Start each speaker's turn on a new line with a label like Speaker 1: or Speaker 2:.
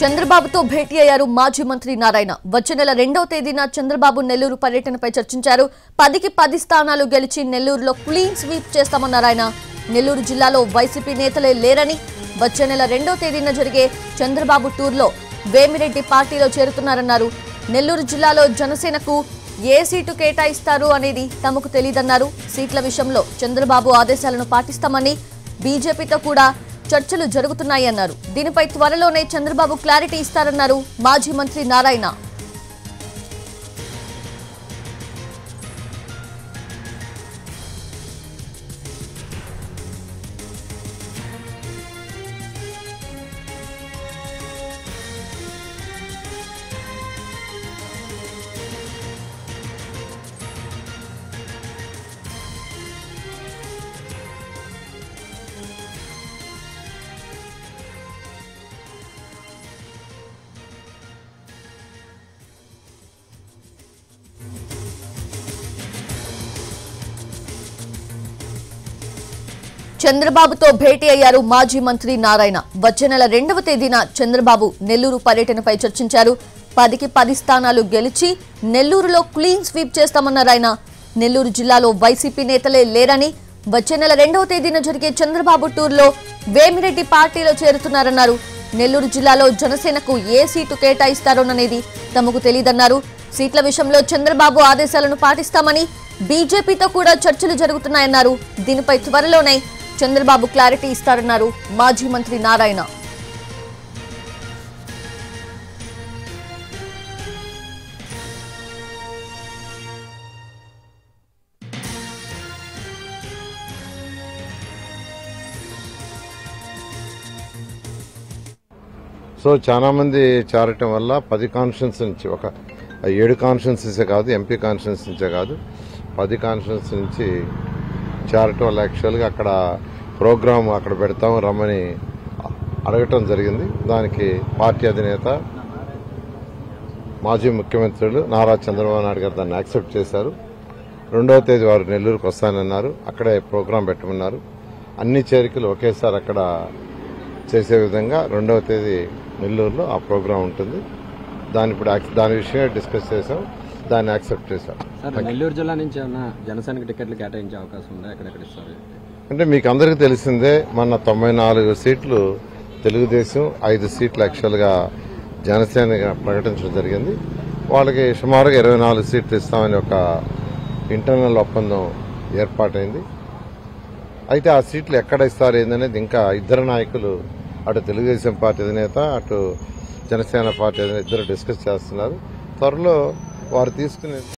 Speaker 1: చంద్రబాబుతో భేటీ అయ్యారు మాజీ మంత్రి నారాయణ. వచ్చే నెల 2వ తేదీన చంద్రబాబు నెల్లూరు పర్యటనపై చర్చించారు. 10కి 10 స్థానాలు గెలిచి నెల్లూరులో క్లీన్ స్వీప్ చేస్తామన్నారు ఆయన. నెల్లూరు జిల్లాలో వైసీపీ నేతలే లేరని, వచ్చే నెల 2వ తేదీన జరిగే చంద్రబాబు టూర్లో వేమిరెడ్డి పార్టీలో చేరుతున్నారన్నారు. నెల్లూరు జిల్లాలో జనసేనకు ఏ సీటు కేటాయిస్తారు అనేది తమకు తెలియదన్నారు. సీట్ల విషయంలో చంద్రబాబు ఆదేశాలను పాటిస్తామని, బీజేపీతో కూడా చర్చలు జరుగుతున్నాయన్నారు. దీనిపై త్వరలోనే చంద్రబాబు క్లారిటీ ఇస్తారన్నారు మాజీ మంత్రి నారాయణ. చంద్రబాబుతో భేటీ అయ్యారు మాజీ మంత్రి నారాయణ. వచ్చే నెల 2వ తేదీన చంద్రబాబు నెల్లూరు పర్యటనపై చర్చించారు. 10కి 10 స్థానాలు గెలిచి నెల్లూరులో క్లీన్ స్వీప్ చేస్తామన్నారు ఆయన. నెల్లూరు జిల్లాలో వైసీపీ నేతలే లేరని, వచ్చే నెల 2వ తేదీన జరిగే చంద్రబాబు టూర్లో వేమిరెడ్డి పార్టీలో చేరుతున్నారన్నారు. నెల్లూరు జిల్లాలో జనసేనకు ఏ సీటు కేటాయిస్తారోననేది తమకు తెలియదన్నారు. సీట్ల విషయంలో చంద్రబాబు ఆదేశాలను పాటిస్తామని, బీజేపీతో కూడా చర్చలు జరుగుతున్నాయన్నారు. దీనిపై త్వరలోనే చంద్రబాబు క్లారిటీ ఇస్తారన్నారు మాజీ మంత్రి నారాయణ.
Speaker 2: సో చాలా మంది చేరటం వల్ల 10 కాన్స్టిట్యూన్స్ నుంచి, ఒక 7 కాన్స్టిట్యూన్సీసే కాదు, ఎంపీ కాన్స్టిట్యూన్స్ నుంచే కాదు, 10 కాన్స్టిట్యూన్స్ నుంచి చేరటం వల్ల యాక్చువల్గా అక్కడ ప్రోగ్రాం అక్కడ పెడతాం రమ్మని అడగటం జరిగింది. దానికి పార్టీ అధినేత మాజీ ముఖ్యమంత్రులు నారా చంద్రబాబు నాయుడు గారు దాన్ని యాక్సెప్ట్ చేశారు. 2వ తేదీ వారు నెల్లూరుకు వస్తానన్నారు. అక్కడే ప్రోగ్రాం పెట్టమన్నారు. అన్ని చేరికలు ఒకేసారి అక్కడ చేసే విధంగా 2వ తేదీ నెల్లూరులో ఆ ప్రోగ్రాం ఉంటుంది. దాని విషయమే డిస్కస్ చేశాం. దాన్ని యాక్సెప్ట్ చేశాం.
Speaker 3: నెల్లూరు జిల్లా నుంచి ఏమన్నా జనసేనకి టికెట్లు కేటాయించే అవకాశం ఉందా? ఎక్కడెక్కడ ఇస్తారు
Speaker 2: అంటే మీకు అందరికీ తెలిసిందే, మొన్న 94 సీట్లు తెలుగుదేశం, 5 సీట్లు యాక్చువల్గా జనసేన ప్రకటించడం జరిగింది. వాళ్ళకి సుమారుగా 24 సీట్లు ఇస్తామని ఒక ఇంటర్నల్ ఒప్పందం ఏర్పాటైంది. అయితే ఆ సీట్లు ఎక్కడ ఇస్తారు ఏందనేది ఇంకా ఇద్దరు నాయకులు, అటు తెలుగుదేశం పార్టీ అధినేత, అటు జనసేన పార్టీ అధినేత ఇద్దరు డిస్కస్ చేస్తున్నారు. త్వరలో వారు తీసుకునే